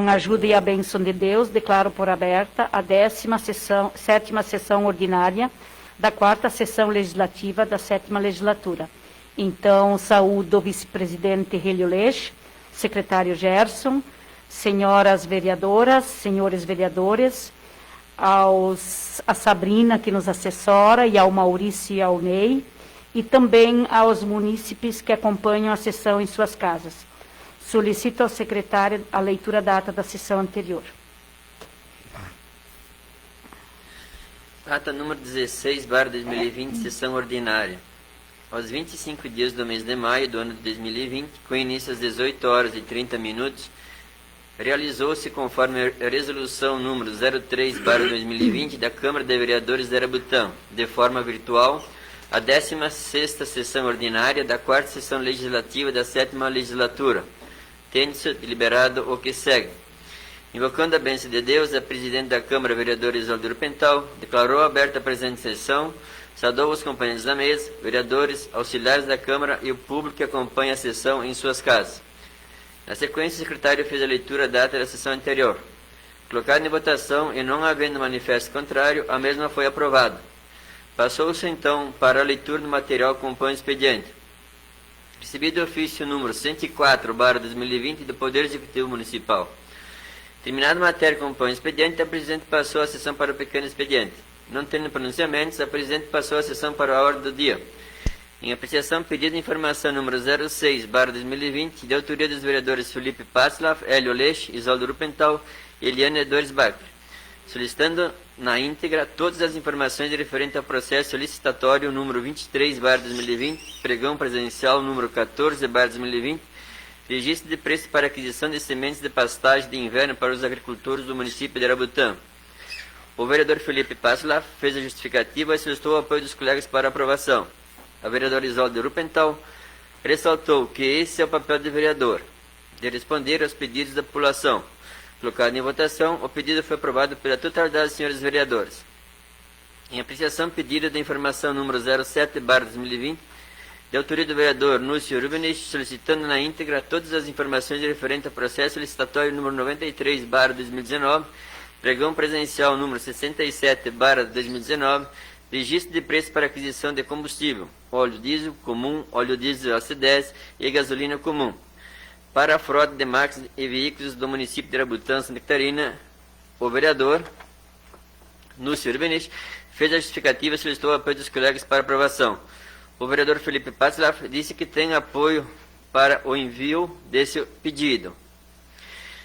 Com a ajuda e a bênção de Deus, declaro por aberta a 17ª sessão ordinária da 4ª sessão legislativa da 7ª legislatura. Então, saúdo o vice-presidente Helio Leix, secretário Gerson, senhoras vereadoras, senhores vereadores, a Sabrina, que nos assessora, e ao Maurício e ao Ney, e também aos munícipes que acompanham a sessão em suas casas. Solicito ao secretário a leitura da ata da sessão anterior. Ata número 16/2020, sessão ordinária. Aos 25 dias do mês de maio do ano de 2020, com início às 18h30, realizou-se, conforme a resolução número 03/2020 da Câmara de Vereadores de Arabutã, de forma virtual, a 16ª sessão ordinária da 4ª sessão legislativa da 7ª legislatura, tendo-se deliberado o que segue. Invocando a bênção de Deus, a presidente da Câmara, vereadora Isolda Urpental, declarou aberta a presente sessão, saudou os companheiros da mesa, vereadores, auxiliares da Câmara e o público que acompanha a sessão em suas casas. Na sequência, o secretário fez a leitura da ata da sessão anterior. Colocada em votação e não havendo manifesto contrário, a mesma foi aprovada. Passou-se, então, para a leitura do material que compõe o expediente. Recebido o ofício número 104/2020 do Poder Executivo Municipal. Terminada a matéria que compõe o expediente, a presidente passou a sessão para o pequeno expediente. Não tendo pronunciamentos, a presidente passou a sessão para a ordem do dia. Em apreciação, pedido de informação número 06/2020, de autoria dos vereadores Felipe Patzlaff, Hélio Leix, Isolda Urpental e Eliane Dorsbach, solicitando na íntegra todas as informações referentes ao processo licitatório número 23/2020, pregão presidencial número 14/2020, registro de preço para aquisição de sementes de pastagem de inverno para os agricultores do município de Arabutã. O vereador Felipe Patzlaff fez a justificativa e solicitou o apoio dos colegas para aprovação. A vereadora Isolda Urpental ressaltou que esse é o papel do vereador, de responder aos pedidos da população. Colocado em votação, o pedido foi aprovado pela totalidade dos senhores vereadores. Em apreciação, pedido de informação número 07/2020, de autoria do vereador Núcio Rubinich, solicitando na íntegra todas as informações referentes ao processo licitatório número 93/2019, pregão presencial número 67/2019, registro de preço para aquisição de combustível, óleo diesel comum, óleo diesel AC10 e gasolina comum, para a frota de máquinas e veículos do município de Arabutã, Santa Catarina. O vereador Núcio Rubinich fez a justificativa e solicitou o apoio dos colegas para aprovação. O vereador Felipe Patzlaff disse que tem apoio para o envio desse pedido,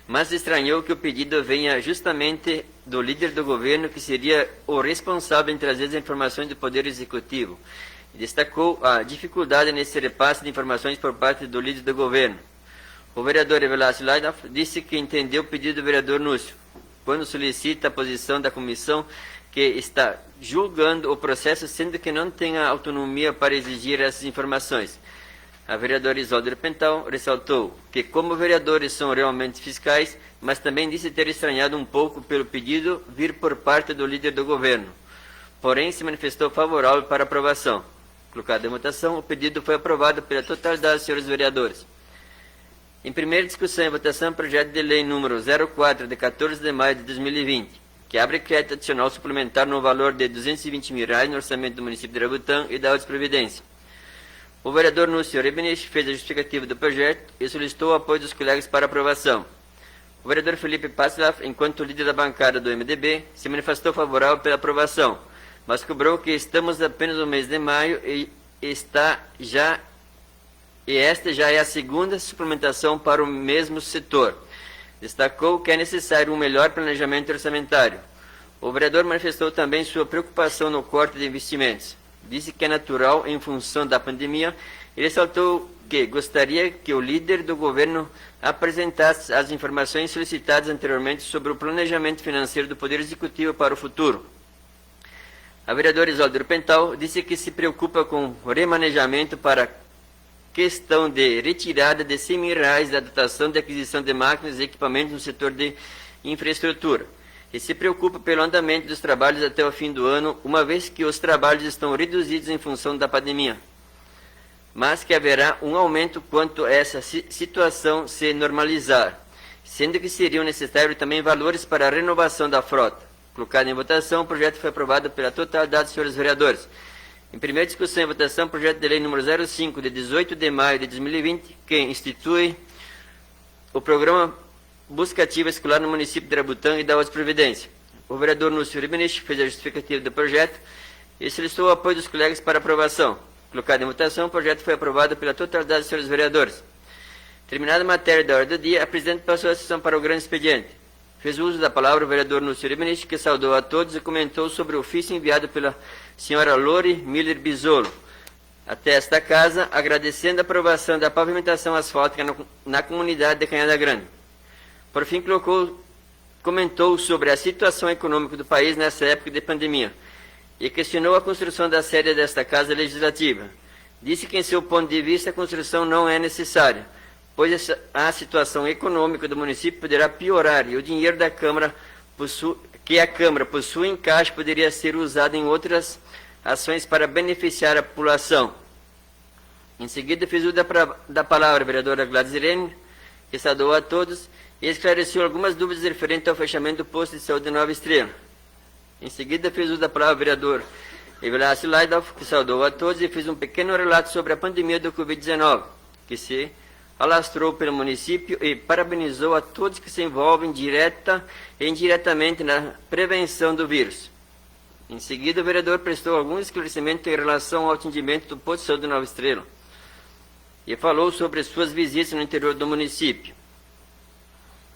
mas estranhou que o pedido venha justamente do líder do governo, que seria o responsável em trazer as informações do Poder Executivo. E destacou a dificuldade nesse repasse de informações por parte do líder do governo. O vereador Evelácio Laidaf disse que entendeu o pedido do vereador Núcio, quando solicita a posição da comissão que está julgando o processo, sendo que não tem a autonomia para exigir essas informações. A vereadora Isolda Urpental ressaltou que, como vereadores são realmente fiscais, mas também disse ter estranhado um pouco pelo pedido vir por parte do líder do governo. Porém, se manifestou favorável para aprovação. Colocado em votação, o pedido foi aprovado pela totalidade dos senhores vereadores. Em primeira discussão e votação, projeto de lei número 04, de 14 de maio de 2020, que abre crédito adicional suplementar no valor de R$220 mil no orçamento do município de Arabutã e da Autos Providência. O vereador Núcio Rubinich fez a justificativa do projeto e solicitou o apoio dos colegas para aprovação. O vereador Felipe Patzlaff, enquanto líder da bancada do MDB, se manifestou favorável pela aprovação, mas cobrou que estamos apenas no mês de maio e esta já é a segunda suplementação para o mesmo setor. Destacou que é necessário um melhor planejamento orçamentário. O vereador manifestou também sua preocupação no corte de investimentos. Disse que é natural em função da pandemia e ressaltou que gostaria que o líder do governo apresentasse as informações solicitadas anteriormente sobre o planejamento financeiro do Poder Executivo para o futuro. A vereadora Isolda Urpental disse que se preocupa com o remanejamento para questão de retirada de R$100 mil da dotação de aquisição de máquinas e equipamentos no setor de infraestrutura, e se preocupa pelo andamento dos trabalhos até o fim do ano, uma vez que os trabalhos estão reduzidos em função da pandemia, mas que haverá um aumento quanto a essa situação se normalizar, sendo que seriam necessários também valores para a renovação da frota. Colocado em votação, o projeto foi aprovado pela totalidade dos senhores vereadores. Em primeira discussão e votação, projeto de lei número 05, de 18 de maio de 2020, que institui o programa Busca Ativa Escolar no município de Irabutã e da outras providências. O vereador Núcio Ribinich fez a justificativa do projeto e solicitou o apoio dos colegas para aprovação. Colocado em votação, o projeto foi aprovado pela totalidade dos senhores vereadores. Terminada a matéria da ordem do dia, a presidente passou a sessão para o grande expediente. Fez uso da palavra o vereador Núcio Ribinich, que saudou a todos e comentou sobre o ofício enviado pela senhora Lore Miller Bisolo até esta casa, agradecendo a aprovação da pavimentação asfáltica na comunidade de Canhada Grande. Por fim, comentou sobre a situação econômica do país nessa época de pandemia e questionou a construção da sede desta Casa Legislativa. Disse que, em seu ponto de vista, a construção não é necessária, pois a situação econômica do município poderá piorar e o dinheiro da Câmara que a Câmara possui em caixa poderia ser usado em outras ações para beneficiar a população. Em seguida, fez uso da palavra a vereadora Gladys Irene, que saudou a todos e esclareceu algumas dúvidas referentes ao fechamento do posto de saúde de Nova Estrela. Em seguida, fez uso da palavra o vereador Evelácio Laidolf, que saudou a todos e fez um pequeno relato sobre a pandemia do Covid-19, que se alastrou pelo município e parabenizou a todos que se envolvem direta e indiretamente na prevenção do vírus. Em seguida, o vereador prestou algum esclarecimento em relação ao atendimento do posto de saúde de Nova Estrela e falou sobre suas visitas no interior do município.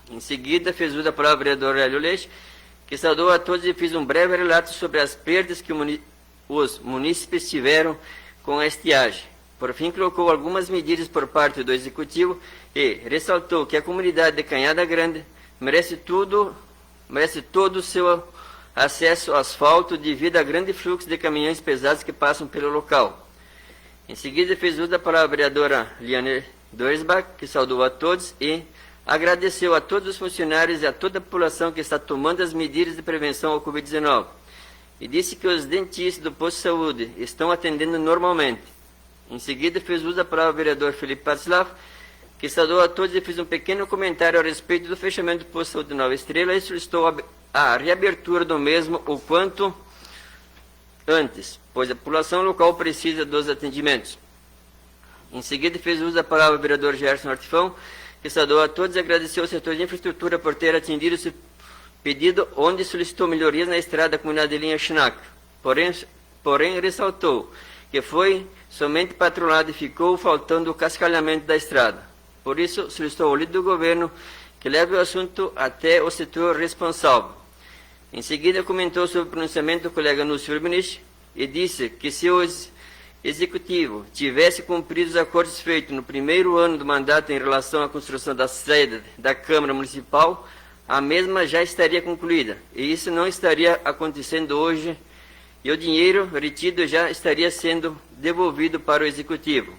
Em seguida, fez uso da palavra o vereador Hélio Leite, que saudou a todos e fez um breve relato sobre as perdas que os munícipes tiveram com a estiagem. Por fim, colocou algumas medidas por parte do Executivo e ressaltou que a comunidade de Canhada Grande merece todo o seu acesso ao asfalto devido ao grande fluxo de caminhões pesados que passam pelo local. Em seguida, fez uso da palavra a vereadora Liane Doersbach, que saudou a todos e agradeceu a todos os funcionários e a toda a população que está tomando as medidas de prevenção ao Covid-19 e disse que os dentistas do posto de saúde estão atendendo normalmente. Em seguida, fez uso da palavra o vereador Felipe Patzlaff, que saudou a todos e fez um pequeno comentário a respeito do fechamento do posto de saúde de Nova Estrela e solicitou a reabertura do mesmo o quanto antes, pois a população local precisa dos atendimentos. Em seguida, fez uso da palavra o vereador Gerson Artifão, que saudou a todos e agradeceu ao setor de infraestrutura por ter atendido esse pedido, onde solicitou melhorias na estrada da comunidade de linha Chinac. Porém, ressaltou que foi somente patrulhado e ficou faltando o cascalhamento da estrada. Por isso, solicitou ao líder do governo que leve o assunto até o setor responsável. Em seguida, comentou sobre o pronunciamento do colega Núcio Ribinich e disse que se o Executivo tivesse cumprido os acordos feitos no primeiro ano do mandato em relação à construção da sede da Câmara Municipal, a mesma já estaria concluída, e isso não estaria acontecendo hoje, e o dinheiro retido já estaria sendo devolvido para o Executivo.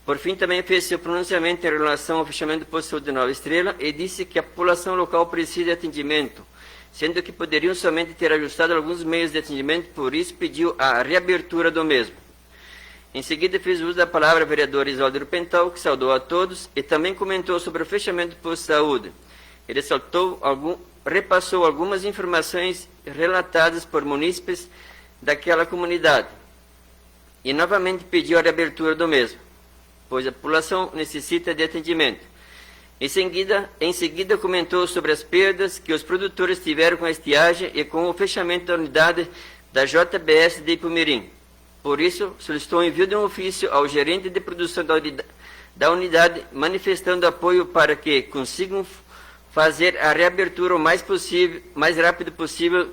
Por fim, também fez seu pronunciamento em relação ao fechamento do posto de saúde de Nova Estrela e disse que a população local precisa de atendimento, sendo que poderiam somente ter ajustado alguns meios de atendimento, por isso pediu a reabertura do mesmo. Em seguida, fez uso da palavra o vereador Isoldo Pental, que saudou a todos e também comentou sobre o fechamento do posto de saúde. Ele repassou algumas informações relatadas por munícipes daquela comunidade e novamente pediu a reabertura do mesmo, pois a população necessita de atendimento. Em seguida, comentou sobre as perdas que os produtores tiveram com a estiagem e com o fechamento da unidade da JBS de Ipumirim. Por isso, solicitou o envio de um ofício ao gerente de produção da unidade, manifestando apoio para que consigam fazer a reabertura o mais rápido possível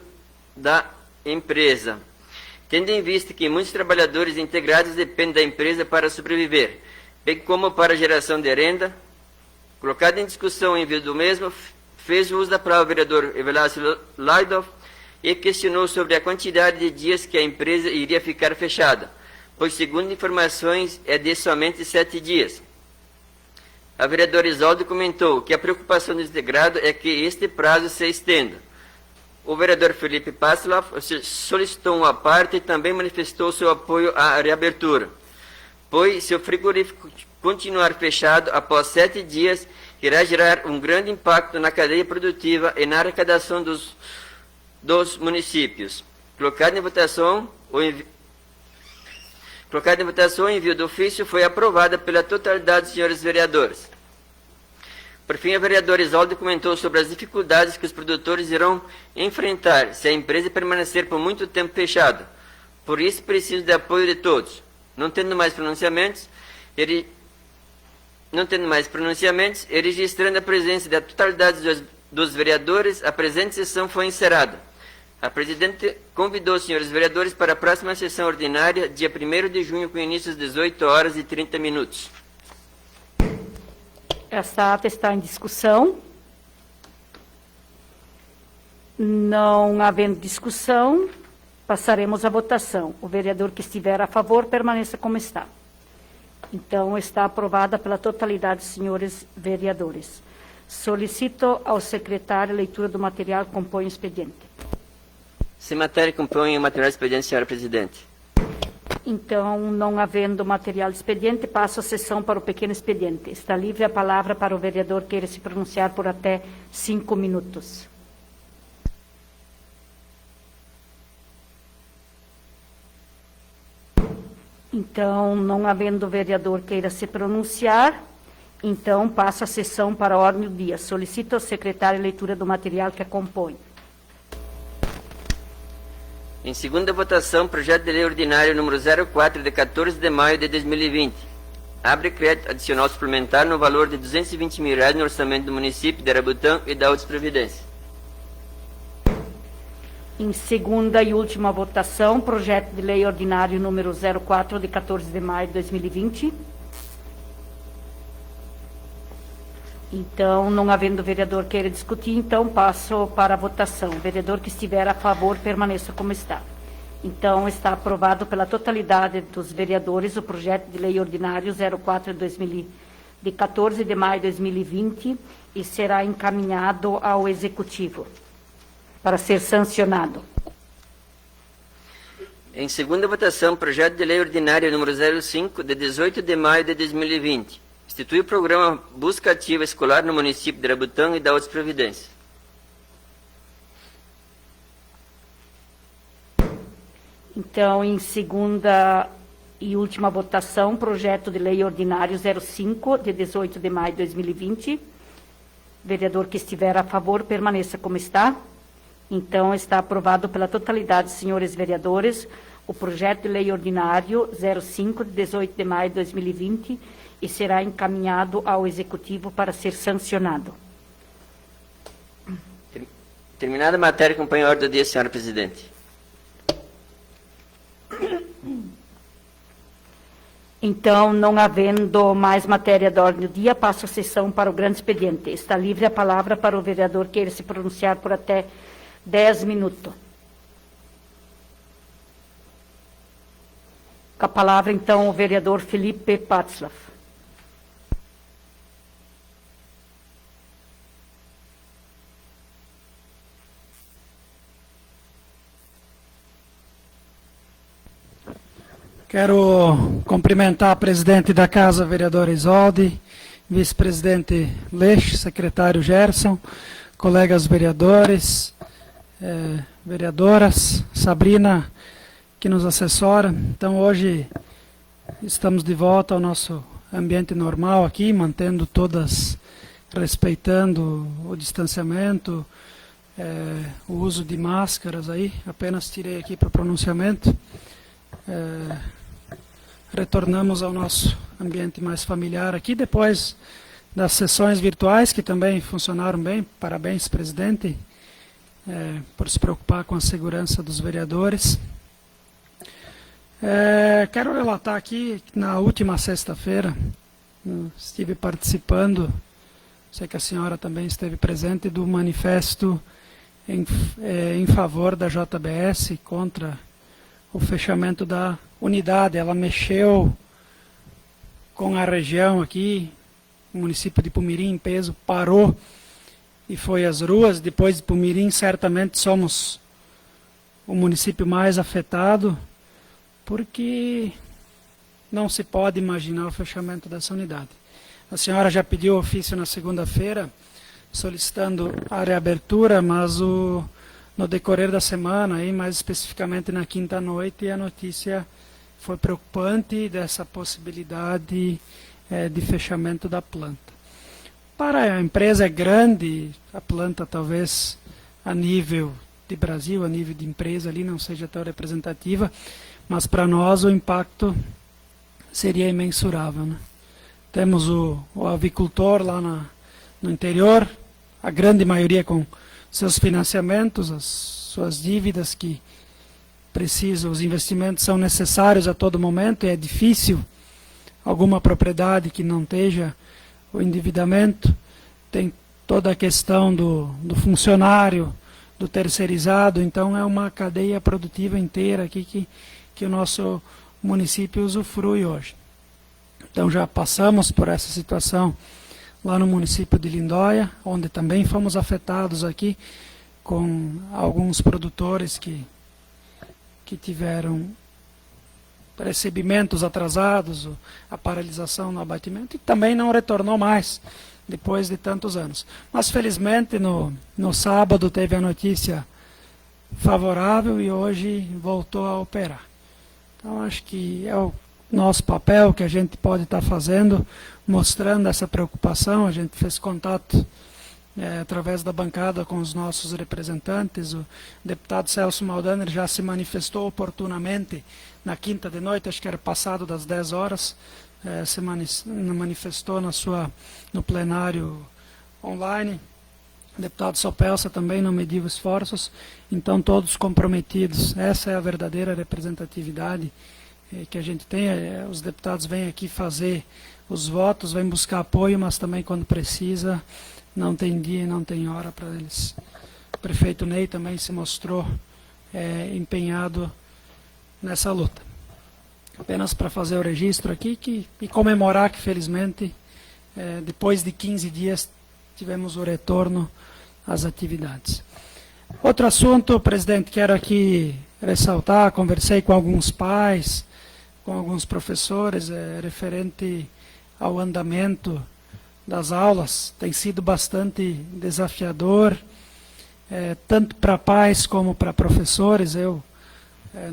da empresa, tendo em vista que muitos trabalhadores integrados dependem da empresa para sobreviver, bem como para a geração de renda. Colocado em discussão o envio do mesmo, fez uso da palavra o vereador Evelácio Laidolf e questionou sobre a quantidade de dias que a empresa iria ficar fechada, pois, segundo informações, é de somente 7 dias. A vereadora Isoldo comentou que a preocupação do integrado é que este prazo se estenda. O vereador Felipe Patzlaff solicitou uma parte e também manifestou seu apoio à reabertura, pois se o frigorífico continuar fechado após 7 dias, que irá gerar um grande impacto na cadeia produtiva e na arrecadação dos municípios. Colocado em votação, o envio do ofício foi aprovado pela totalidade dos senhores vereadores. Por fim, o vereador Isolde comentou sobre as dificuldades que os produtores irão enfrentar se a empresa permanecer por muito tempo fechada. Por isso, preciso de apoio de todos. Não tendo mais pronunciamentos, e registrando a presença da totalidade dos vereadores, a presente sessão foi encerrada. A presidente convidou os senhores vereadores para a próxima sessão ordinária, dia 1º de junho, com início às 18h30. Esta ata está em discussão. Não havendo discussão, passaremos à votação. O vereador que estiver a favor, permaneça como está. Então, está aprovada pela totalidade dos senhores vereadores. Solicito ao secretário a leitura do material que compõe o expediente. Se matéria compõe o material do expediente, senhora presidente. Então, não havendo material de expediente, passo a sessão para o pequeno expediente. Está livre a palavra para o vereador que queira se pronunciar por até 5 minutos. Então, não havendo vereador que queira se pronunciar, então passo a sessão para a ordem do dia. Solicito ao secretário a leitura do material que a compõe. Em segunda votação, projeto de lei ordinário número 04, de 14 de maio de 2020. Abre crédito adicional suplementar no valor de R$220 mil no orçamento do município de Arabutã e da Outras Previdência. Em segunda e última votação, projeto de lei ordinário número 04, de 14 de maio de 2020. Então, não havendo vereador que queira discutir, então passo para a votação. O vereador que estiver a favor, permaneça como está. Então, está aprovado pela totalidade dos vereadores o projeto de lei ordinário 04 de 14 de maio de 2020 e será encaminhado ao Executivo para ser sancionado. Em segunda votação, projeto de lei ordinário número 05, de 18 de maio de 2020. Institui o programa Busca Ativa Escolar no município de Arabutã e da Outras Previdências. Então, em segunda e última votação, projeto de lei ordinário 05, de 18 de maio de 2020. Vereador que estiver a favor, permaneça como está. Então, está aprovado pela totalidade dos senhores vereadores o projeto de lei ordinário 05, de 18 de maio de 2020, e será encaminhado ao Executivo para ser sancionado. Terminada a matéria, acompanha a ordem do dia, senhora presidente. Então, não havendo mais matéria da ordem do dia, passo a sessão para o grande expediente. Está livre a palavra para o vereador que queira se pronunciar por até 10 minutos. Com a palavra, então, o vereador Felipe Patzlaff. Quero cumprimentar a presidente da Casa, vereadora Isolde, vice-presidente Leix, secretário Gerson, colegas vereadores, vereadoras, Sabrina, que nos assessora. Então, hoje estamos de volta ao nosso ambiente normal aqui, mantendo todas, respeitando o distanciamento, o uso de máscaras aí. Apenas tirei aqui para o pronunciamento. Retornamos ao nosso ambiente mais familiar aqui, depois das sessões virtuais, que também funcionaram bem. Parabéns, presidente, por se preocupar com a segurança dos vereadores. Quero relatar aqui que na última sexta-feira estive participando, sei que a senhora também esteve presente, do manifesto em favor da JBS contra o fechamento da unidade. Ela mexeu com a região aqui, o município de Pumirim em peso parou e foi às ruas. Depois de Pumirim, certamente somos o município mais afetado, porque não se pode imaginar o fechamento dessa unidade. A senhora já pediu ofício na segunda-feira, solicitando a reabertura, mas no decorrer da semana, aí, mais especificamente na quinta-noite, a notícia foi preocupante dessa possibilidade de fechamento da planta. Para a empresa é grande, a planta talvez a nível de Brasil, a nível de empresa ali não seja tão representativa, mas para nós o impacto seria imensurável, né? Temos o avicultor lá no interior, a grande maioria com seus financiamentos, as suas dívidas que precisam, os investimentos são necessários a todo momento, e é difícil alguma propriedade que não esteja o endividamento. Tem toda a questão do funcionário, do terceirizado, então é uma cadeia produtiva inteira aqui que o nosso município usufrui hoje. Então já passamos por essa situação lá no município de Lindóia, onde também fomos afetados aqui com alguns produtores que tiveram recebimentos atrasados, a paralisação no abatimento, e também não retornou mais depois de tantos anos. Mas felizmente no sábado teve a notícia favorável e hoje voltou a operar. Então acho que é o nosso papel que a gente pode estar fazendo, mostrando essa preocupação. A gente fez contato através da bancada com os nossos representantes. O deputado Celso Maldaner já se manifestou oportunamente na quinta de noite, acho que era passado das 10 horas, se manifestou no plenário online. O deputado Sopelsa também não mediu esforços, então todos comprometidos. Essa é a verdadeira representatividade que a gente tem. Os deputados vêm aqui fazer os votos, vêm buscar apoio, mas também quando precisa, não tem dia e não tem hora para eles. O prefeito Ney também se mostrou empenhado nessa luta. Apenas para fazer o registro aqui e comemorar que, felizmente, depois de 15 dias, tivemos o retorno às atividades. Outro assunto, presidente, quero aqui ressaltar, conversei com alguns pais, com alguns professores, referente ao andamento das aulas. Tem sido bastante desafiador, tanto para pais como para professores. Eu,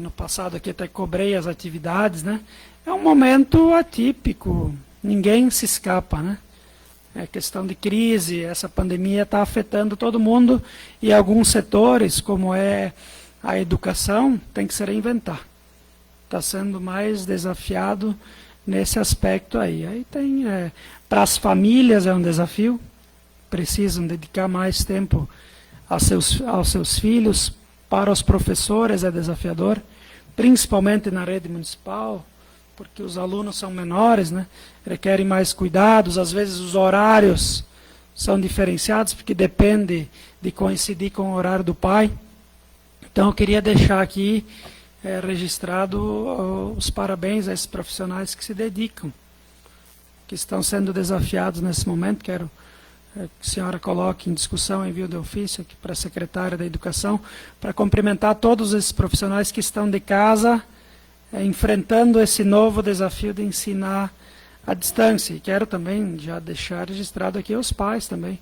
no passado aqui até cobrei as atividades, né? É um momento atípico, ninguém se escapa, né? É questão de crise, essa pandemia está afetando todo mundo, e alguns setores, como é a educação, tem que se reinventar. Está sendo mais desafiado nesse aspecto aí. Aí tem, para as famílias é um desafio, precisam dedicar mais tempo aos seus filhos. Para os professores é desafiador, principalmente na rede municipal, porque os alunos são menores, né? Requerem mais cuidados, às vezes os horários são diferenciados, porque depende de coincidir com o horário do pai. Então eu queria deixar aqui registrado os parabéns a esses profissionais que se dedicam, que estão sendo desafiados nesse momento. Quero que a senhora coloque em discussão, envio de ofício aqui para a secretária da Educação, para cumprimentar todos esses profissionais que estão de casa, enfrentando esse novo desafio de ensinar à distância. E quero também já deixar registrado aqui os pais também,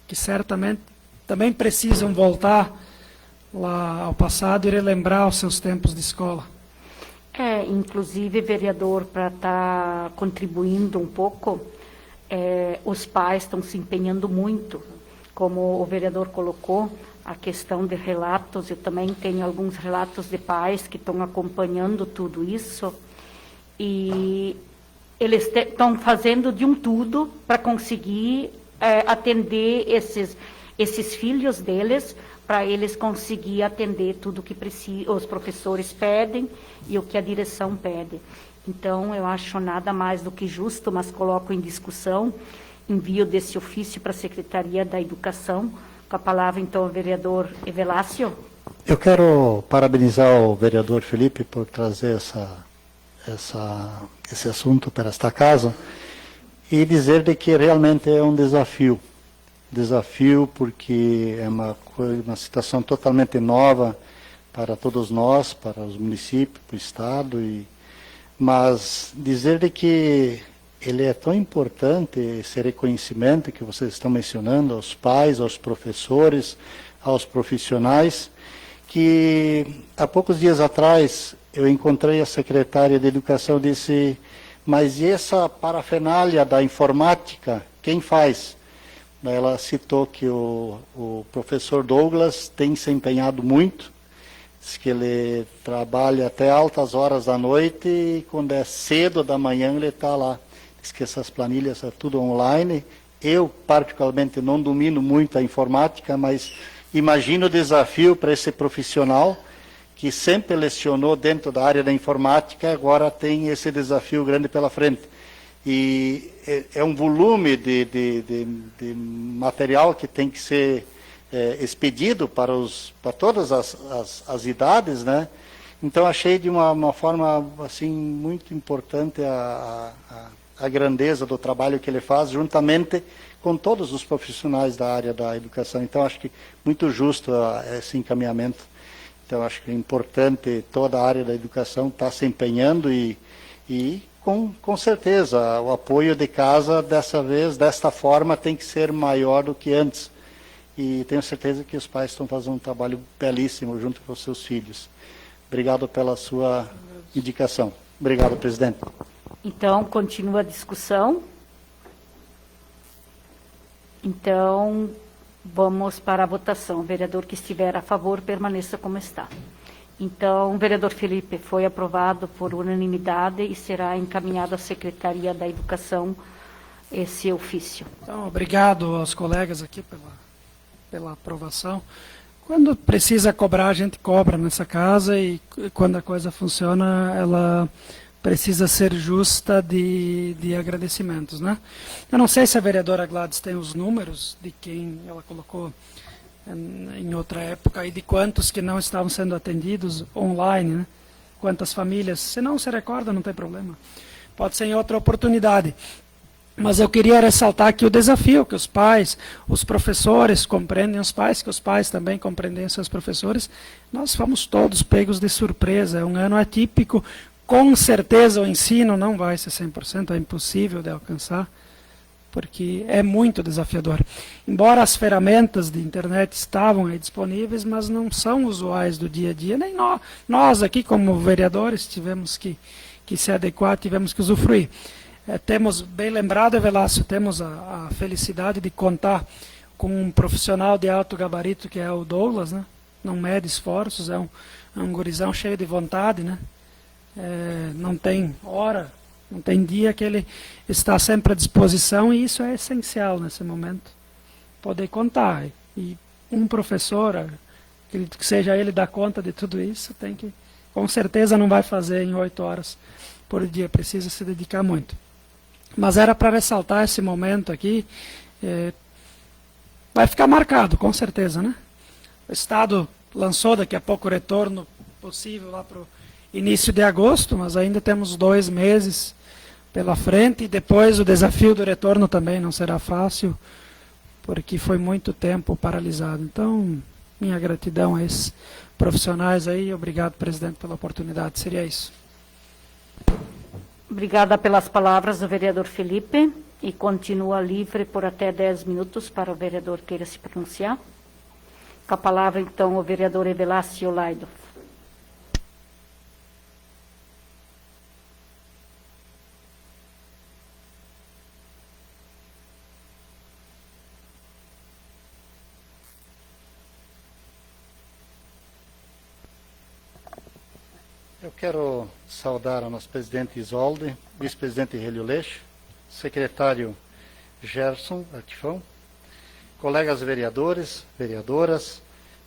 que certamente também precisam voltar lá ao passado e relembrar os seus tempos de escola. Inclusive, vereador, para estar contribuindo um pouco, os pais estão se empenhando muito, como o vereador colocou, a questão de relatos. Eu também tenho alguns relatos de pais que estão acompanhando tudo isso, e eles estão fazendo de um tudo para conseguir atender esses filhos deles, para eles conseguir atender tudo que os professores pedem e o que a direção pede. Então, eu acho nada mais do que justo, mas coloco em discussão, envio desse ofício para a Secretaria da Educação. Com a palavra, então, o vereador Evelácio. Eu quero parabenizar o vereador Felipe por trazer esse assunto para esta casa e dizer de que realmente é um desafio. Desafio porque é uma situação totalmente nova para todos nós, para os municípios, para o Estado, mas dizer de que ele é tão importante, esse reconhecimento que vocês estão mencionando aos pais, aos professores, aos profissionais, que há poucos dias atrás eu encontrei a secretária de Educação e disse, mas e essa parafernália da informática, quem faz? Ela citou que o professor Douglas tem se empenhado muito, diz que ele trabalha até altas horas da noite e quando é cedo da manhã ele está lá. Diz que essas planilhas são tudo online. Eu, particularmente, não domino muito a informática, mas imagino o desafio para esse profissional que sempre lecionou dentro da área da informática, agora tem esse desafio grande pela frente. E é um volume de material que tem que ser expedido para todas as idades, né? Então achei de uma forma assim muito importante a grandeza do trabalho que ele faz, juntamente com todos os profissionais da área da educação. Então acho que muito justo esse encaminhamento. Então acho que é importante toda a área da educação estar se empenhando e com certeza o apoio de casa dessa vez, desta forma, tem que ser maior do que antes. E tenho certeza que os pais estão fazendo um trabalho belíssimo junto com os seus filhos. Obrigado pela sua indicação. Obrigado, presidente. Então, continua a discussão. Então, vamos para a votação. O vereador que estiver a favor, permaneça como está. Então, vereador Felipe, foi aprovado por unanimidade e será encaminhado à Secretaria da Educação esse ofício. Então, obrigado aos colegas aqui pela aprovação. Quando precisa cobrar, a gente cobra nessa casa e quando a coisa funciona, ela precisa ser justa de agradecimentos, né? Eu não sei se a vereadora Gladys tem os números de quem ela colocou em outra época e de quantos que não estavam sendo atendidos online, né? Quantas famílias, se não se recorda, não tem problema. Pode ser em outra oportunidade. Mas eu queria ressaltar aqui o desafio que os pais, os professores compreendem os pais, que os pais também compreendem seus professores. Nós fomos todos pegos de surpresa, é um ano atípico. Com certeza o ensino não vai ser 100%, é impossível de alcançar, porque é muito desafiador. Embora as ferramentas de internet estavam aí disponíveis, mas não são usuais do dia a dia, nem nós aqui como vereadores tivemos que se adequar, tivemos que usufruir. Temos, bem lembrado, Velácio, temos a felicidade de contar com um profissional de alto gabarito que é o Douglas, né? Não mede esforços, é um gurizão cheio de vontade, né? Não tem hora, não tem dia que ele está sempre à disposição e isso é essencial nesse momento, poder contar. E um professor, acredito que seja ele dar conta de tudo isso, tem que, com certeza não vai fazer em 8 horas por dia, precisa se dedicar muito. Mas era para ressaltar esse momento aqui, vai ficar marcado, com certeza, né? O Estado lançou daqui a pouco o retorno possível lá para o início de agosto, mas ainda temos 2 meses pela frente e depois o desafio do retorno também não será fácil, porque foi muito tempo paralisado. Então, minha gratidão a esses profissionais aí, obrigado, presidente, pela oportunidade, seria isso. Obrigada pelas palavras do vereador Felipe e continua livre por até 10 minutos para o vereador queira se pronunciar. Com a palavra, então, o vereador Evelácio Laido. Eu quero saudar o nosso presidente Isolde, vice-presidente Relio Leixo, secretário Gerson Artifão, colegas vereadores, vereadoras,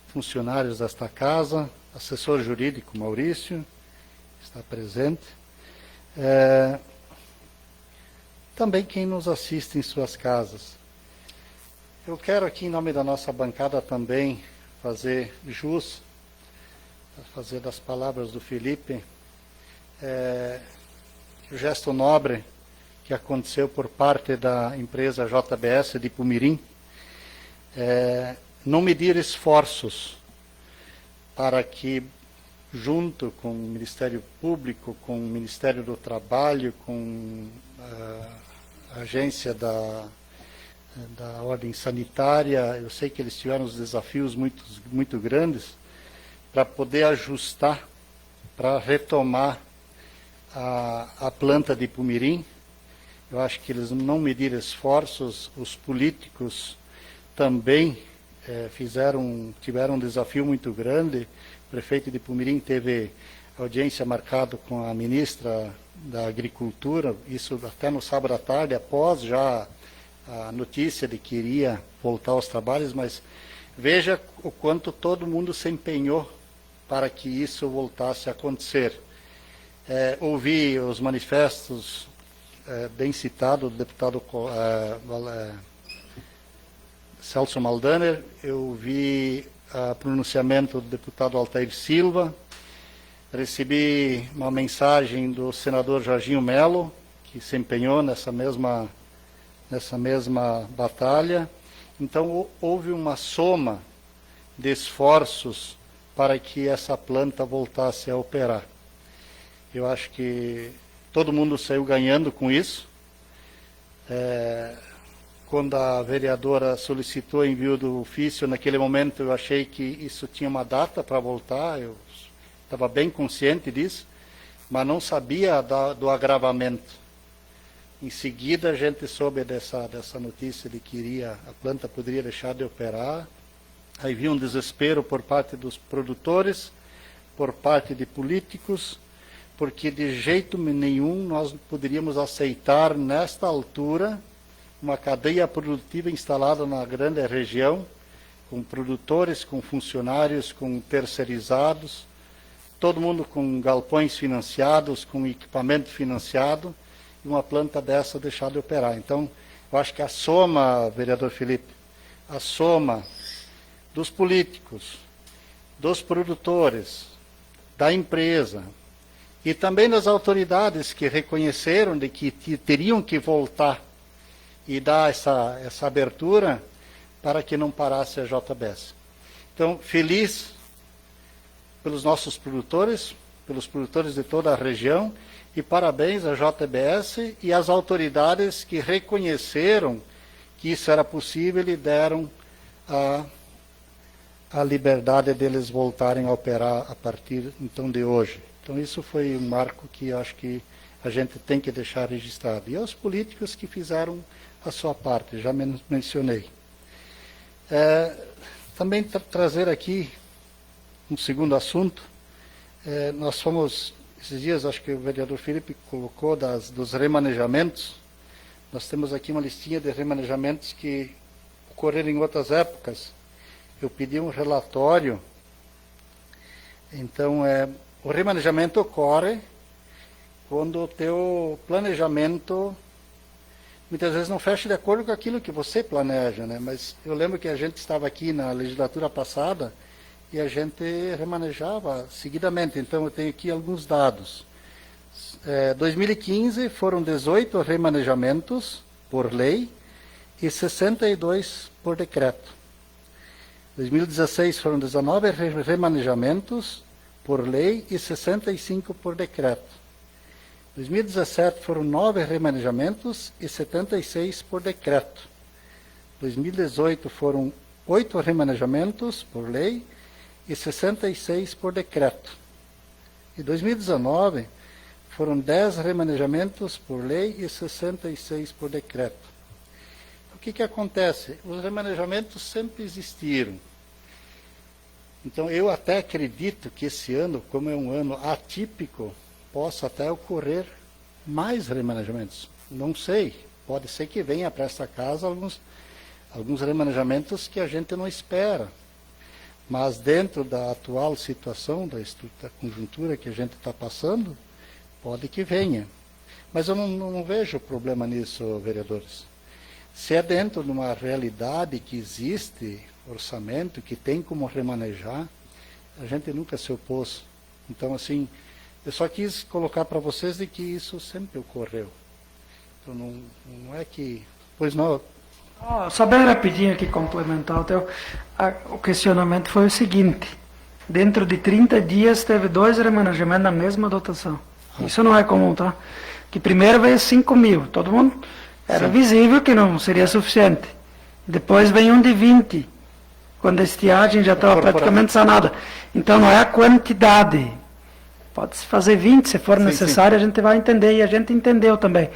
funcionários desta casa, assessor jurídico Maurício, que está presente, também quem nos assiste em suas casas. Eu quero aqui, em nome da nossa bancada, também fazer jus, fazer das palavras do Felipe, o gesto nobre que aconteceu por parte da empresa JBS de Pumirim, não medir esforços para que junto com o Ministério Público, com o Ministério do Trabalho, com a agência da ordem sanitária. Eu sei que eles tiveram os desafios muito grandes para poder ajustar, para retomar a planta de Ipumirim. Eu acho que eles não mediram esforços, os políticos também tiveram um desafio muito grande. O prefeito de Ipumirim teve audiência marcada com a ministra da Agricultura, isso até no sábado à tarde, após já a notícia de que iria voltar aos trabalhos, mas veja o quanto todo mundo se empenhou para que isso voltasse a acontecer. Ouvi os manifestos bem citados do deputado Celso Maldaner, eu vi o pronunciamento do deputado Altair Silva, recebi uma mensagem do senador Jorginho Melo, que se empenhou nessa mesma batalha. Então, houve uma soma de esforços para que essa planta voltasse a operar. Eu acho que todo mundo saiu ganhando com isso. Quando a vereadora solicitou o envio do ofício, naquele momento eu achei que isso tinha uma data para voltar, eu estava bem consciente disso, mas não sabia do agravamento. Em seguida a gente soube dessa notícia de que a planta poderia deixar de operar. Aí vi um desespero por parte dos produtores, por parte de políticos, porque de jeito nenhum nós poderíamos aceitar nesta altura uma cadeia produtiva instalada na grande região, com produtores, com funcionários, com terceirizados, todo mundo com galpões financiados, com equipamento financiado, e uma planta dessa deixar de operar. Então, eu acho que a soma, vereador Felipe, a soma dos políticos, dos produtores, da empresa, e também das autoridades que reconheceram de que teriam que voltar e dar essa abertura para que não parasse a JBS. Então, feliz pelos nossos produtores, pelos produtores de toda a região, e parabéns à JBS e às autoridades que reconheceram que isso era possível e deram a liberdade deles voltarem a operar a partir então de hoje. Então isso foi um marco que eu acho que a gente tem que deixar registrado. E aos políticos que fizeram a sua parte, já mencionei. Também trazer aqui um segundo assunto. Nós fomos, esses dias, acho que o vereador Felipe colocou dos remanejamentos. Nós temos aqui uma listinha de remanejamentos que ocorreram em outras épocas. Eu pedi um relatório. Então, o remanejamento ocorre quando o teu planejamento muitas vezes não fecha de acordo com aquilo que você planeja, né? Mas eu lembro que a gente estava aqui na legislatura passada e a gente remanejava seguidamente. Então eu tenho aqui alguns dados. 2015 foram 18 remanejamentos por lei e 62 por decreto. 2016 foram 19 remanejamentos por lei e 65 por decreto. 2017 foram 9 remanejamentos e 76 por decreto. 2018 foram 8 remanejamentos por lei e 66 por decreto. E 2019 foram 10 remanejamentos por lei e 66 por decreto. O que acontece? Os remanejamentos sempre existiram. Então eu até acredito que esse ano, como é um ano atípico, possa até ocorrer mais remanejamentos. Não sei, pode ser que venha para esta casa alguns remanejamentos que a gente não espera. Mas dentro da atual situação, da conjuntura que a gente está passando, pode que venha. Mas eu não vejo problema nisso, vereadores. Se é dentro de uma realidade que existe orçamento, que tem como remanejar, a gente nunca se opôs. Então, assim, eu só quis colocar para vocês de que isso sempre ocorreu. Então, não é que... Pois não... Só bem rapidinho aqui complementar o questionamento foi o seguinte, dentro de 30 dias teve 2 remanejamentos na mesma dotação. Isso não é comum, tá? Que primeiro veio 5 mil, todo mundo era visível que não seria suficiente. Depois vem um de 20, quando a estiagem já estava praticamente sanada. Então não é a quantidade. Pode-se fazer 20, se for necessário, a gente vai entender, e a gente entendeu também.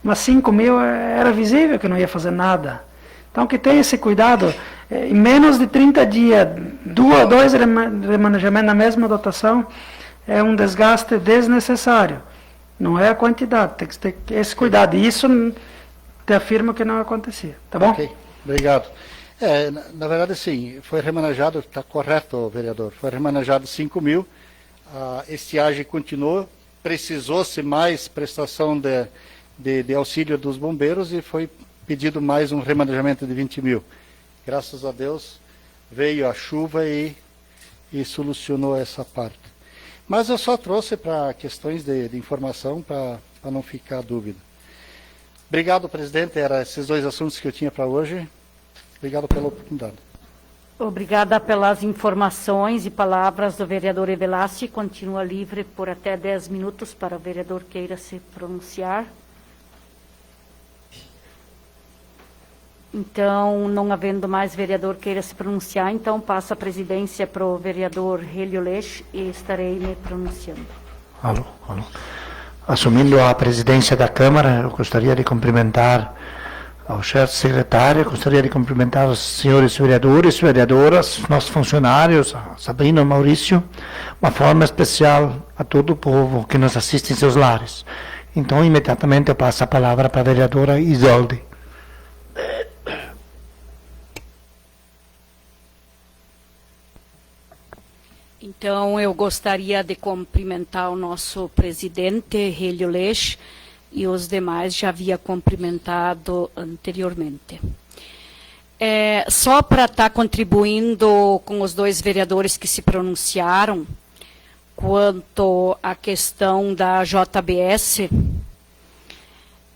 Mas 5 mil era visível que não ia fazer nada. Então que tenha esse cuidado. Em menos de 30 dias, 2 remanejamentos na mesma dotação, é um desgaste desnecessário. Não é a quantidade, tem que ter esse cuidado. E isso te afirmo que não acontecia. Tá bom? Ok, obrigado. Na verdade, sim, foi remanejado, está correto, vereador, foi remanejado 5 mil, a estiagem continuou, precisou-se mais prestação de auxílio dos bombeiros e foi pedido mais um remanejamento de 20 mil. Graças a Deus veio a chuva e solucionou essa parte. Mas eu só trouxe para questões de informação, para não ficar dúvida. Obrigado, presidente. Eram esses 2 assuntos que eu tinha para hoje. Obrigado pela oportunidade. Obrigada pelas informações e palavras do vereador Evelassi. Continua livre por até 10 minutos para o vereador queira se pronunciar. Então, não havendo mais vereador queira se pronunciar, então passo a presidência para o vereador Hélio Leix e estarei me pronunciando. Alô. Assumindo a presidência da Câmara, eu gostaria de cumprimentar ao chefe secretário, gostaria de cumprimentar os senhores vereadores, vereadoras, nossos funcionários, a Sabrina e Maurício, uma forma especial a todo o povo que nos assiste em seus lares. Então, imediatamente eu passo a palavra para a vereadora Isolde. Então, eu gostaria de cumprimentar o nosso presidente, Hélio Leix, e os demais já havia cumprimentado anteriormente. Só para estar contribuindo com os 2 vereadores que se pronunciaram, quanto à questão da JBS,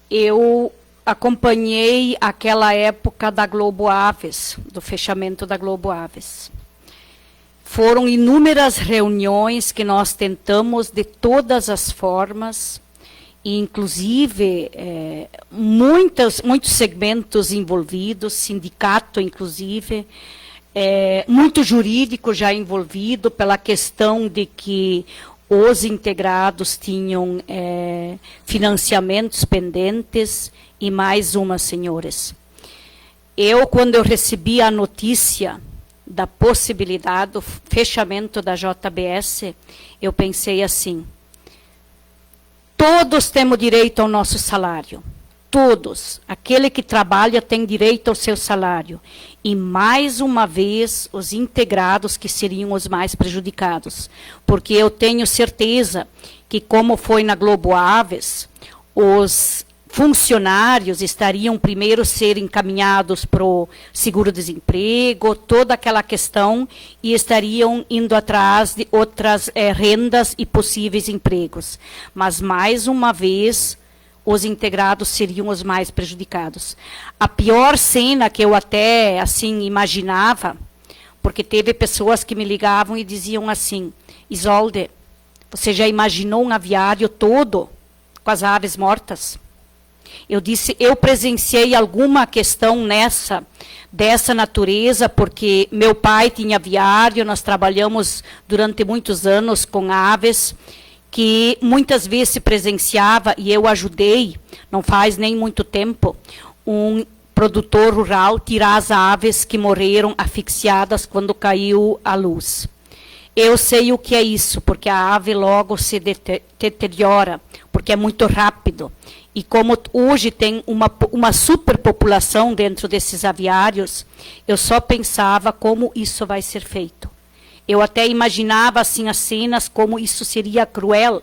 eu acompanhei aquela época da Globo Aves, do fechamento da Globo Aves. Foram inúmeras reuniões que nós tentamos de todas as formas, e inclusive muitos segmentos envolvidos, sindicato inclusive, muito jurídico já envolvido pela questão de que os integrados tinham financiamentos pendentes e mais uma, senhores. Quando eu recebi a notícia da possibilidade do fechamento da JBS, eu pensei assim: todos temos direito ao nosso salário. Todos. Aquele que trabalha tem direito ao seu salário. E, mais uma vez, os integrados que seriam os mais prejudicados. Porque eu tenho certeza que, como foi na Globo Aves, os funcionários estariam primeiro ser encaminhados para o seguro-desemprego, toda aquela questão, e estariam indo atrás de outras rendas e possíveis empregos. Mas, mais uma vez, os integrados seriam os mais prejudicados. A pior cena que eu até assim imaginava, porque teve pessoas que me ligavam e diziam assim: Isolde, você já imaginou um aviário todo com as aves mortas? Eu disse, eu presenciei alguma questão dessa natureza, porque meu pai tinha aviário, nós trabalhamos durante muitos anos com aves, que muitas vezes se presenciava, e eu ajudei, não faz nem muito tempo, um produtor rural tirar as aves que morreram asfixiadas quando caiu a luz. Eu sei o que é isso, porque a ave logo se deteriora, porque é muito rápido. E como hoje tem uma superpopulação dentro desses aviários, eu só pensava como isso vai ser feito. Eu até imaginava assim as cenas como isso seria cruel.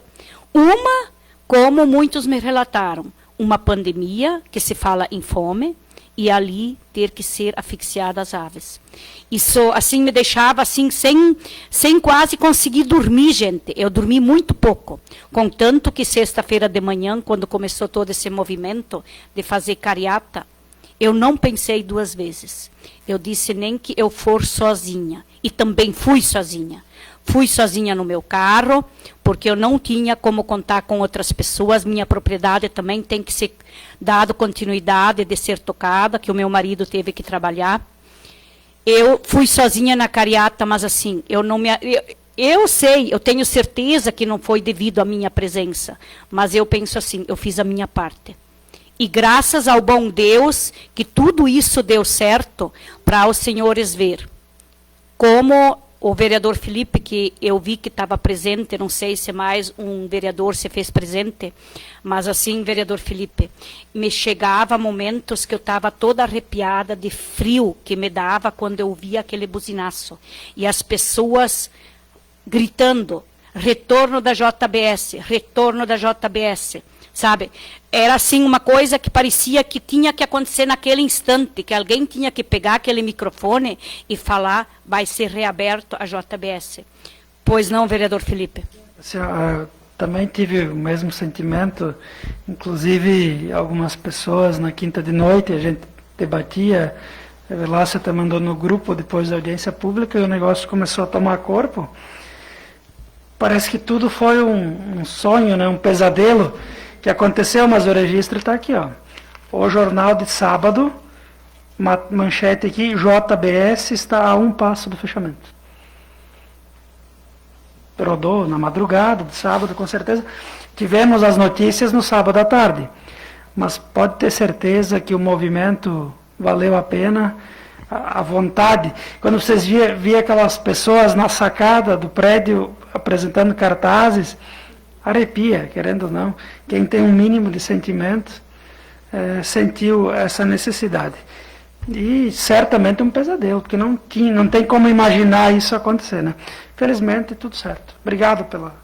Uma, como muitos me relataram, uma pandemia que se fala em fome e ali ter que ser asfixiadas as aves. Isso assim me deixava assim sem quase conseguir dormir, gente. Eu dormi muito pouco, contanto que sexta-feira de manhã, quando começou todo esse movimento de fazer carreata, eu não pensei duas vezes. Eu disse nem que eu for sozinha, e também fui sozinha, Fui sozinha no meu carro, porque eu não tinha como contar com outras pessoas. Minha propriedade também tem que ser dado continuidade de ser tocada, que o meu marido teve que trabalhar. Eu fui sozinha na carreata, mas assim, eu sei, eu tenho certeza que não foi devido à minha presença, mas eu penso assim, eu fiz a minha parte. E graças ao bom Deus, que tudo isso deu certo para os senhores ver. Como o vereador Felipe, que eu vi que estava presente, não sei se mais um vereador se fez presente, mas assim, vereador Felipe, me chegava momentos que eu estava toda arrepiada de frio que me dava quando eu via aquele buzinaço. E as pessoas gritando, retorno da JBS, retorno da JBS, sabe? Era assim uma coisa que parecia que tinha que acontecer naquele instante, que alguém tinha que pegar aquele microfone e falar, vai ser reaberto a JBS. Pois não, vereador Felipe? Também tive o mesmo sentimento, inclusive algumas pessoas na quinta de noite, a gente debatia, a Velácia até mandou no grupo depois da audiência pública e o negócio começou a tomar corpo. Parece que tudo foi um sonho, né, um pesadelo que aconteceu, mas o registro está aqui, ó. O jornal de sábado, manchete aqui, JBS está a 1 passo do fechamento. Rodou na madrugada de sábado, com certeza. Tivemos as notícias no sábado à tarde, mas pode ter certeza que o movimento valeu a pena, a vontade. Quando vocês viam aquelas pessoas na sacada do prédio apresentando cartazes, arrepia, querendo ou não. Quem tem um mínimo de sentimento sentiu essa necessidade. E certamente um pesadelo, porque não tem como imaginar isso acontecer, né? Felizmente, tudo certo. Obrigado pela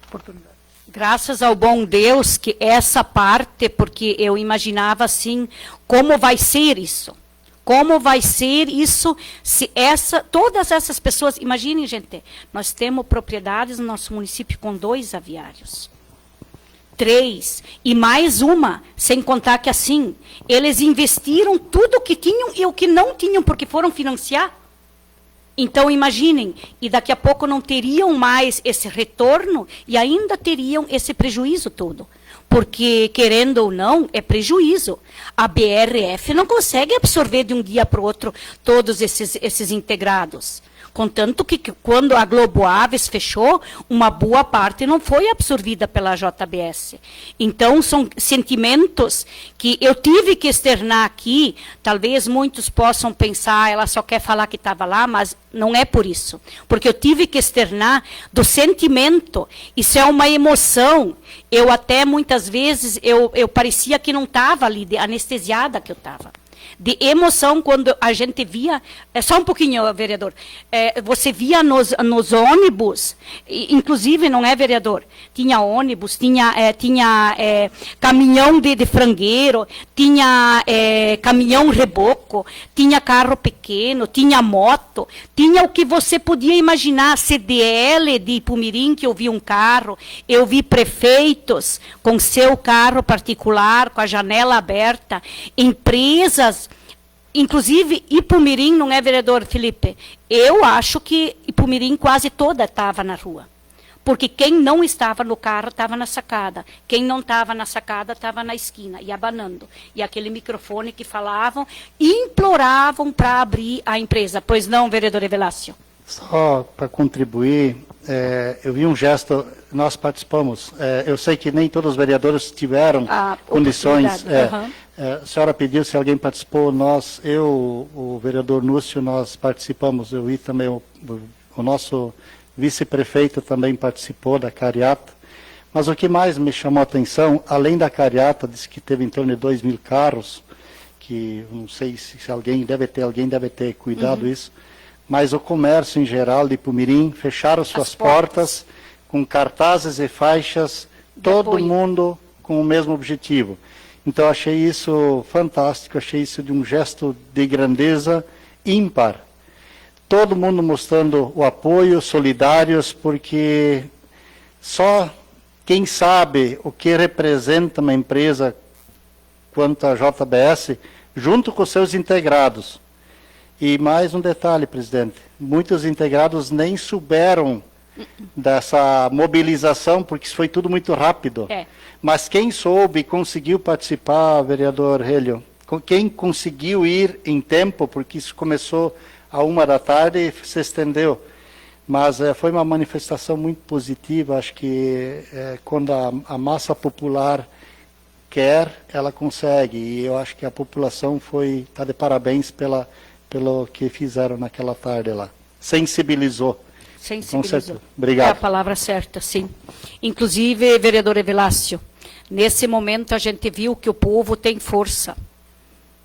oportunidade. Graças ao bom Deus que essa parte, porque eu imaginava assim, como vai ser isso? Como vai ser isso se todas essas pessoas... Imaginem, gente, nós temos propriedades no nosso município com 2 aviários. 3, e mais uma, sem contar que assim, eles investiram tudo o que tinham e o que não tinham, porque foram financiar. Então, imaginem, e daqui a pouco não teriam mais esse retorno e ainda teriam esse prejuízo todo. Porque, querendo ou não, é prejuízo. A BRF não consegue absorver de um dia para o outro todos esses integrados. Contanto que quando a Globo Aves fechou, uma boa parte não foi absorvida pela JBS. Então, são sentimentos que eu tive que externar aqui. Talvez muitos possam pensar, ela só quer falar que estava lá, mas não é por isso. Porque eu tive que externar do sentimento. Isso é uma emoção. Eu até, muitas vezes, eu parecia que não estava ali, de anestesiada que eu estava. De emoção, quando a gente via... só um pouquinho, vereador. Você via nos ônibus, inclusive, não é, vereador? Tinha ônibus, tinha caminhão de frangueiro, tinha caminhão reboco, tinha carro pequeno, tinha moto, tinha o que você podia imaginar, CDL de Ipumirim, que eu vi um carro, eu vi prefeitos com seu carro particular, com a janela aberta, empresas... Inclusive, Ipumirim, não é, vereador Felipe? Eu acho que Ipumirim quase toda estava na rua. Porque quem não estava no carro estava na sacada. Quem não estava na sacada estava na esquina, e abanando. E aquele microfone que falavam, imploravam para abrir a empresa. Pois não, vereador Evelácio? Só para contribuir, eu vi um gesto, nós participamos. Eu sei que nem todos os vereadores tiveram condições... a senhora pediu se alguém participou, o vereador Núcio, nós participamos, eu vi também o nosso vice-prefeito também participou da carreata, mas o que mais me chamou a atenção, além da carreata, disse que teve em torno de 2.000 carros, que não sei se alguém deve ter cuidado disso, mas o comércio em geral de Ipumirim fecharam suas portas com cartazes e faixas, todo mundo com o mesmo objetivo. Então, achei isso fantástico, achei isso de um gesto de grandeza ímpar. Todo mundo mostrando o apoio, solidários, porque só quem sabe o que representa uma empresa quanto a JBS, junto com seus integrados. E mais um detalhe, presidente, muitos integrados nem souberam dessa mobilização, porque isso foi tudo muito rápido. Mas quem soube e conseguiu participar, vereador Hélio, quem conseguiu ir em tempo, porque isso começou à 13h e se estendeu. Mas foi uma manifestação muito positiva. Acho que quando a massa popular quer, ela consegue. E eu acho que a população está de parabéns pelo que fizeram naquela tarde lá. Sensibilizou. Sensibilizou. Obrigado. É a palavra certa, sim. Inclusive, vereador Evelácio, nesse momento a gente viu que o povo tem força.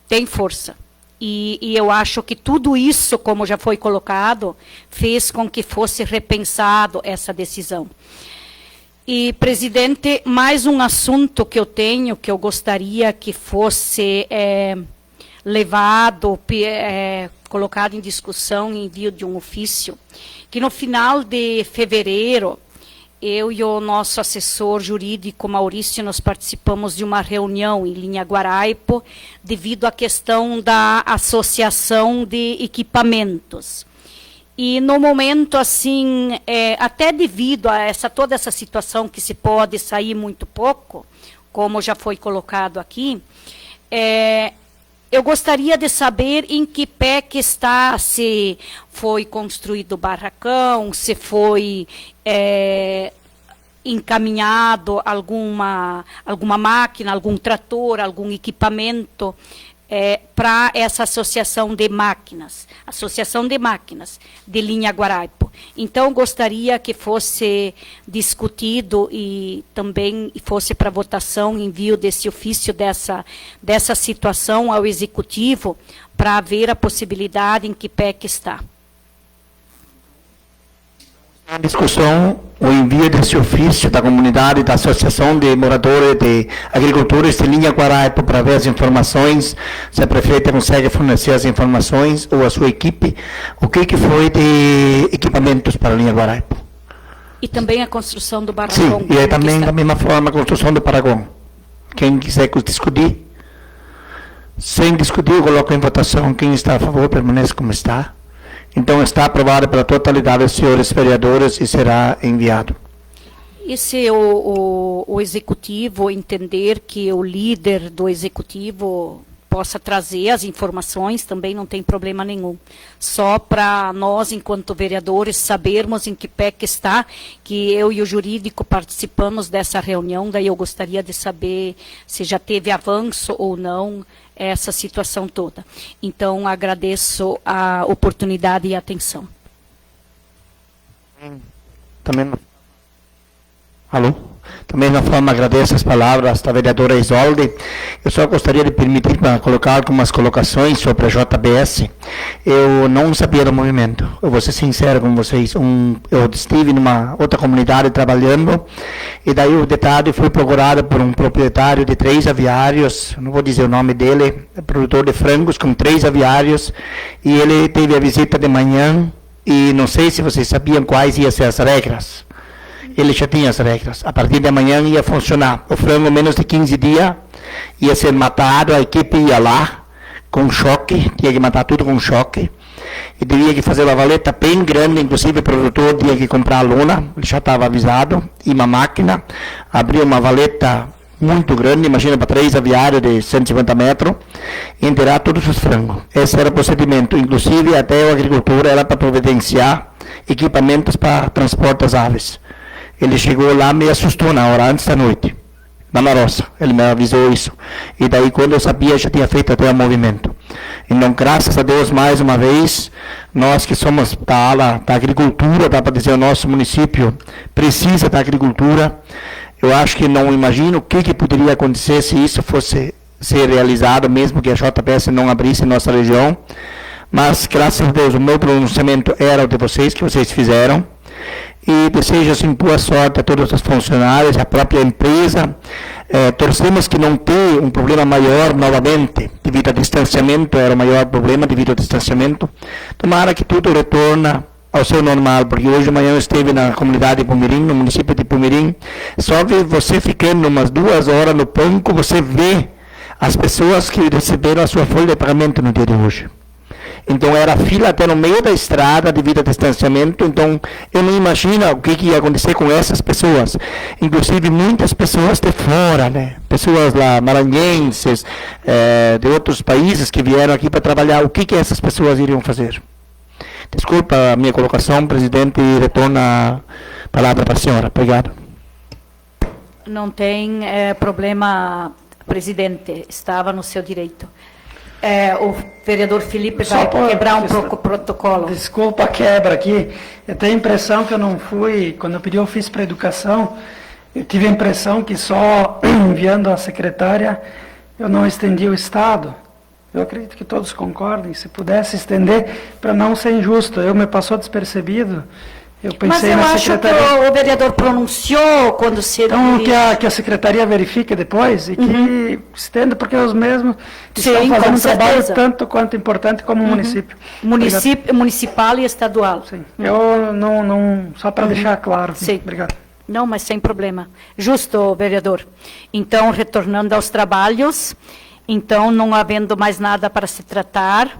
Tem força. E eu acho que tudo isso, como já foi colocado, fez com que fosse repensado essa decisão. E, presidente, mais um assunto que eu tenho, que eu gostaria que fosse levado, colocado em discussão, em envio de um ofício, que no final de fevereiro, eu e o nosso assessor jurídico, Maurício, nós participamos de uma reunião em Linha Guaraipo, devido à questão da associação de equipamentos. E no momento, assim, até devido a toda essa situação que se pode sair muito pouco, como já foi colocado aqui, eu gostaria de saber em que pé que está, se foi construído o barracão, se foi encaminhado alguma máquina, algum trator, algum equipamento para essa associação de máquinas de Linha Guaraipo. Então, gostaria que fosse discutido e também fosse para votação, envio desse ofício dessa situação ao Executivo, para ver a possibilidade em que pé que está. A discussão, o envio desse ofício da comunidade, da Associação de Moradores de Agricultores de Linha Guaraipo, para ver as informações, se a prefeita consegue fornecer as informações, ou a sua equipe, o que foi de equipamentos para a Linha Guaraipo. E também a construção do barracão. Sim, e também da mesma forma a construção do Paragon. Quem quiser discutir, sem discutir, eu coloco em votação. Quem está a favor, permanece como está. Então, está aprovado pela totalidade dos senhores vereadores e será enviado. E se o Executivo entender que o líder do Executivo possa trazer as informações, também não tem problema nenhum. Só para nós, enquanto vereadores, sabermos em que pé que está, que eu e o jurídico participamos dessa reunião, daí eu gostaria de saber se já teve avanço ou não essa situação toda. Então, agradeço a oportunidade e a atenção. Também. Alô? Também, na forma, agradeço as palavras da vereadora Isolde. Eu só gostaria de permitir para colocar algumas colocações sobre a JBS. Eu não sabia do movimento. Eu vou ser sincero com vocês. Eu estive numa outra comunidade trabalhando, e daí o detalhe foi procurado por um proprietário de 3 aviários, não vou dizer o nome dele, é produtor de frangos com 3 aviários, e ele teve a visita de manhã, e não sei se vocês sabiam quais iam ser as regras. Ele já tinha as regras. A partir de amanhã ia funcionar. O frango, menos de 15 dias, ia ser matado, a equipe ia lá, com choque, tinha que matar tudo com choque, e teria que fazer uma valeta bem grande, inclusive o produtor tinha que comprar a lona, ele já estava avisado, e uma máquina, abrir uma valeta muito grande, imagina para 3 aviários de 150 metros, e enterrar todos os frangos. Esse era o procedimento. Inclusive, até a agricultura era para providenciar equipamentos para transporte das aves. Ele chegou lá, me assustou na hora, antes da noite, na Maroça. Ele me avisou isso. E daí, quando eu sabia, já tinha feito até o movimento. Então, graças a Deus, mais uma vez, nós que somos da ala da agricultura, dá para dizer, o nosso município precisa da agricultura. Eu acho que não imagino o que poderia acontecer se isso fosse ser realizado, mesmo que a JBS não abrisse em nossa região. Mas, graças a Deus, o meu pronunciamento era o de vocês, que vocês fizeram. E desejo, assim, boa sorte a todos os funcionários, a própria empresa. Torcemos que não tenha um problema maior novamente, devido ao distanciamento, era o maior problema devido ao distanciamento. Tomara que tudo retorne ao seu normal, porque hoje de manhã eu esteve na comunidade de Pumirim, no município de Pumirim, só você ficando umas 2 horas no banco, você vê as pessoas que receberam a sua folha de pagamento no dia de hoje. Então era fila até no meio da estrada devido ao distanciamento. Então eu não imagino o que ia acontecer com essas pessoas. Inclusive muitas pessoas de fora, né? Pessoas lá maranhenses, de outros países que vieram aqui para trabalhar. O que essas pessoas iriam fazer? Desculpa a minha colocação, presidente, e retorno a palavra para a senhora. Obrigado. Não tem problema, presidente, estava no seu direito. O vereador Felipe vai quebrar um pouco o protocolo. Desculpa a quebra aqui. Eu tenho a impressão que eu não fui, quando eu pedi ofício para educação, eu tive a impressão que só enviando a secretária eu não estendi o Estado. Eu acredito que todos concordem, se pudesse estender, para não ser injusto. Me passou despercebido. Eu pensei Mas eu acho que o vereador pronunciou quando se... Então, que a secretaria verifique depois e que estenda, porque os mesmos estão fazendo um trabalho tanto quanto importante como o município. Municipal e estadual. Sim. Eu não só para deixar claro. Sim. Obrigado. Não, mas sem problema. Justo, vereador. Então, retornando aos trabalhos, então, não havendo mais nada para se tratar,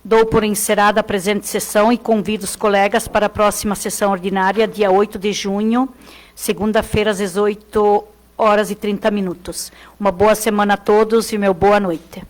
dou por encerrada a presente sessão e convido os colegas para a próxima sessão ordinária, dia 8 de junho, segunda-feira, às 18h30. Uma boa semana a todos e boa noite.